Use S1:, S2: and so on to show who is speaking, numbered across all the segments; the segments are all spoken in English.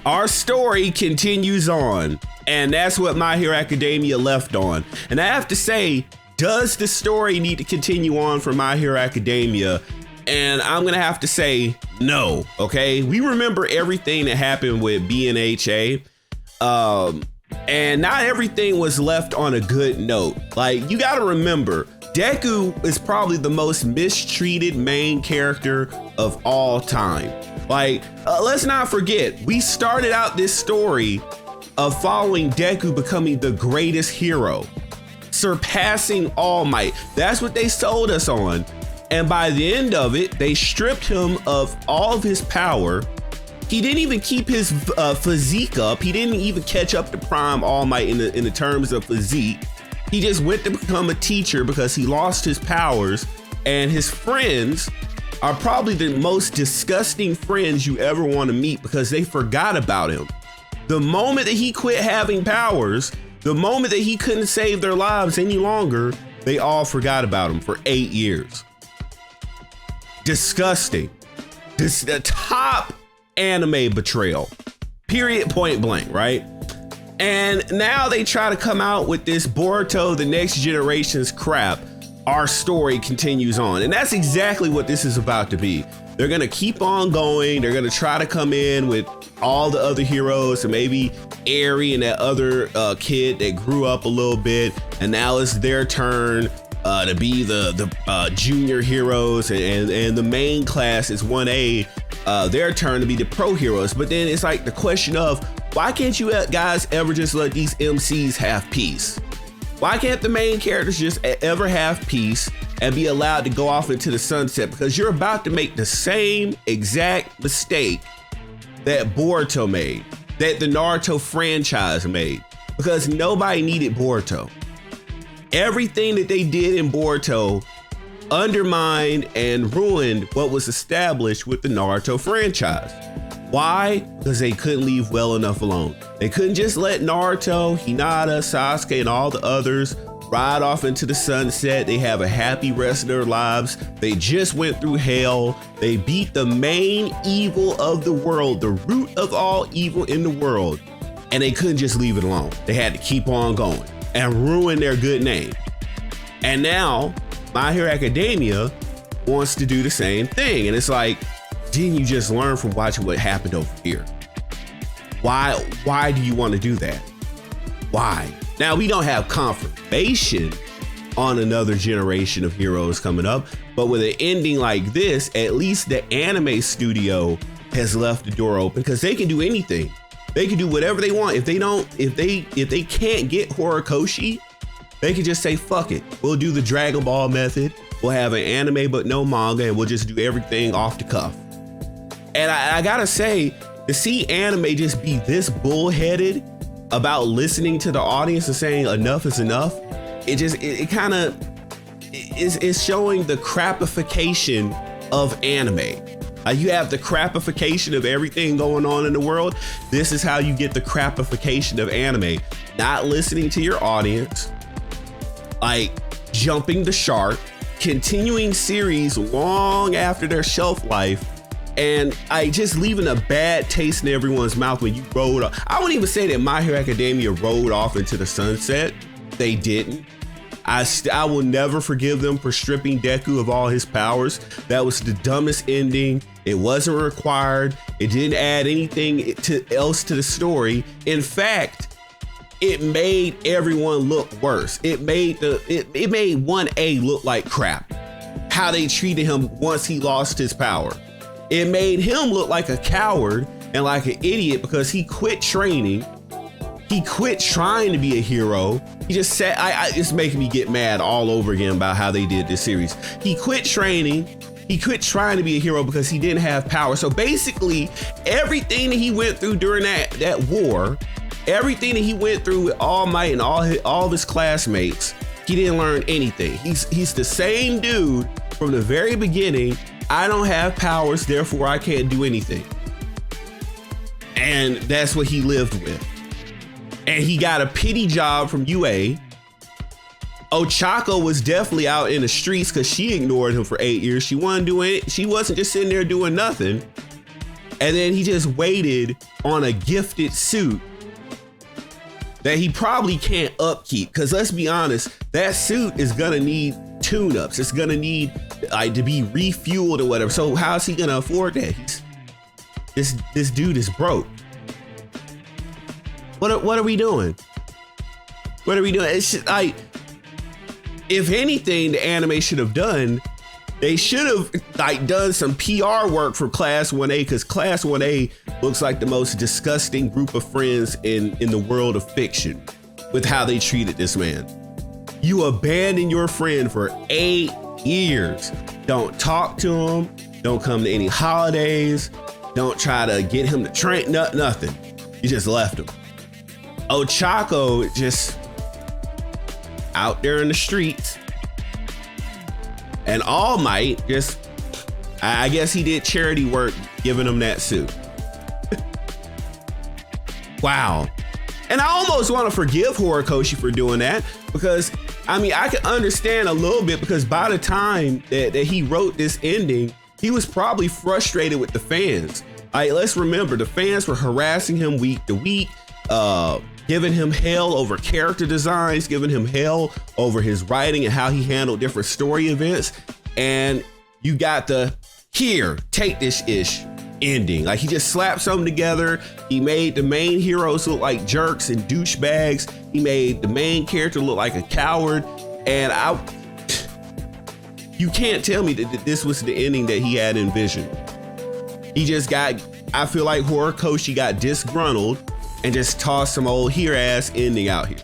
S1: our story continues on, and that's what My Hero Academia left on. And I have to say, does the story need to continue on for My Hero Academia? And I'm gonna have to say no. Okay, we remember everything that happened with BNHA, and not everything was left on a good note. Like, you gotta remember, Deku is probably the most mistreated main character of all time. Like, let's not forget, we started out this story of following Deku becoming the greatest hero, surpassing All Might. That's what they sold us on. And by the end of it, they stripped him of all of his power. He didn't even keep his physique up. He didn't even catch up to Prime All Might in the terms of physique. He just went to become a teacher because he lost his powers, and his friends are probably the most disgusting friends you ever want to meet because they forgot about him. The moment that he quit having powers, the moment that he couldn't save their lives any longer, they all forgot about him for 8 years. Disgusting. This the top anime betrayal. Period, point blank, right? And now they try to come out with this Boruto, the next generation's crap. Our story continues on. And that's exactly what this is about to be. They're going to keep on going. They're going to try to come in with all the other heroes and maybe Eri and that other kid that grew up a little bit. And now it's their turn to be the junior heroes. And the main class is 1A, their turn to be the pro heroes. But then it's like the question of, why can't you guys ever just let these MCs have peace? Why can't the main characters just ever have peace and be allowed to go off into the sunset? Because you're about to make the same exact mistake that Boruto made, that the Naruto franchise made, because nobody needed Boruto. Everything that they did in Boruto undermined and ruined what was established with the Naruto franchise. Why? Because they couldn't leave well enough alone. They couldn't just let Naruto, Hinata, Sasuke, and all the others ride off into the sunset. They have a happy rest of their lives. They just went through hell. They beat the main evil of the world, the root of all evil in the world. And they couldn't just leave it alone. They had to keep on going and ruin their good name. And now My Hero Academia wants to do the same thing. And it's like, didn't you just learn from watching what happened over here? Why do you want to do that? Why? Now, we don't have confirmation on another generation of heroes coming up, but with an ending like this, at least the anime studio has left the door open because they can do anything. They can do whatever they want. If they can't get Horikoshi, they can just say, fuck it. We'll do the Dragon Ball method. We'll have an anime, but no manga, and we'll just do everything off the cuff. And I gotta say, to see anime just be this bullheaded about listening to the audience and saying enough is enough, it kind of is showing the crapification of anime. You have the crapification of everything going on in the world. This is how you get the crapification of anime. Not listening to your audience, like jumping the shark, continuing series long after their shelf life, and just leaving a bad taste in everyone's mouth when you rolled off. I wouldn't even say that My Hero Academia rolled off into the sunset. They didn't. I will never forgive them for stripping Deku of all his powers. That was the dumbest ending. It wasn't required. It didn't add anything else to the story. In fact, it made everyone look worse. It made 1A look like crap. How they treated him once he lost his power. It made him look like a coward and like an idiot because he quit training. He quit trying to be a hero. He just said, it's making me get mad all over again about how they did this series. He quit training. He quit trying to be a hero because he didn't have power. So basically, everything that he went through during that war, everything that he went through with All Might and all of his classmates, he didn't learn anything. He's the same dude from the very beginning. I don't have powers, therefore I can't do anything. And that's what he lived with. And he got a pity job from UA. Ochako was definitely out in the streets because she ignored him for 8 years. She wasn't just sitting there doing nothing. And then he just waited on a gifted suit that he probably can't upkeep. Because let's be honest, that suit is gonna need tune-ups. It's gonna need like to be refueled or whatever. So how's he gonna afford that? This dude is broke. What are we doing? What are we doing? It's just, like, if anything, the anime should have done, they should have like done some PR work for Class 1A, because Class 1A looks like the most disgusting group of friends in the world of fiction with how they treated this man. You abandoned your friend for 8 years. Don't talk to him. Don't come to any holidays. Don't try to get him to train, nothing. You just left him. Ochako just out there in the streets. And All Might just, I guess he did charity work giving him that suit. Wow. And I almost want to forgive Horikoshi for doing that, because I mean, I can understand a little bit, because by the time that he wrote this ending, he was probably frustrated with the fans. Like, let's remember, the fans were harassing him week to week, giving him hell over character designs, giving him hell over his writing and how he handled different story events. And you got the, here, take this ish ending. Like, he just slapped something together. He made the main heroes look like jerks and douchebags. He made the main character look like a coward. And you can't tell me that this was the ending that he had envisioned. He just got, I feel like Horikoshi got disgruntled and just tossed some old here ass ending out here.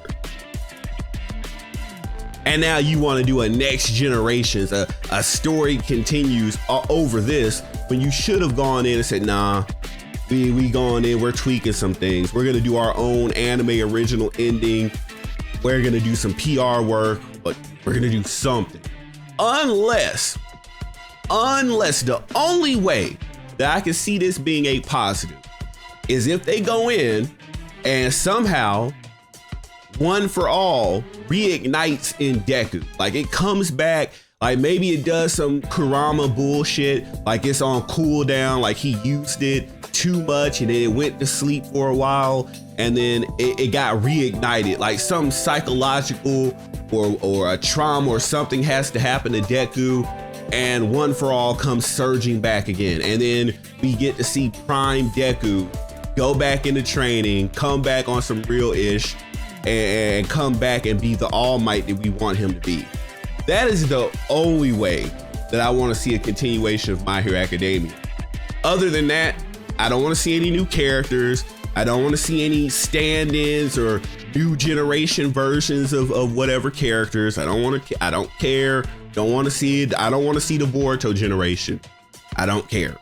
S1: And now you want to do a next generations, a story continues over this, when you should have gone in and said, nah, we going in, we're tweaking some things. We're going to do our own anime original ending. We're going to do some PR work, but we're going to do something. Unless the only way that I can see this being a positive is if they go in and somehow One for All reignites in Deku. Like, it comes back, like maybe it does some Kurama bullshit, like it's on cooldown, like he used it too much and then it went to sleep for a while and then it got reignited. Like some psychological or a trauma or something has to happen to Deku, and One for All comes surging back again. And then we get to see Prime Deku go back into training, come back on some real ish, and come back and be the All Might that we want him to be. That is the only way that I want to see a continuation of My Hero Academia. Other than that, I don't want to see any new characters. I don't want to see any stand-ins or new generation versions of whatever characters. I don't care. Don't want to see it. I don't want to see the Boruto generation. I don't care.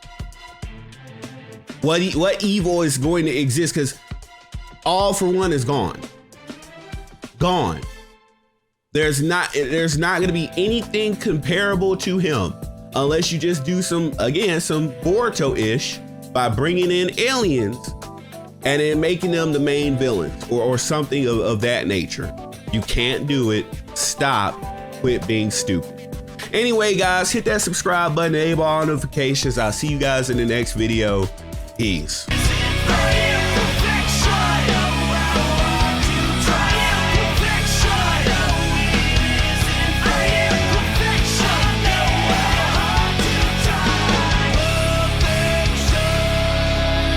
S1: What evil is going to exist? Because All for One is gone. Gone. There's not going to be anything comparable to him unless you just do some Boruto-ish by bringing in aliens and then making them the main villains or something of that nature. You can't do it. Stop. Quit being stupid. Anyway, guys, hit that subscribe button, enable all notifications. I'll see you guys in the next video. Peace.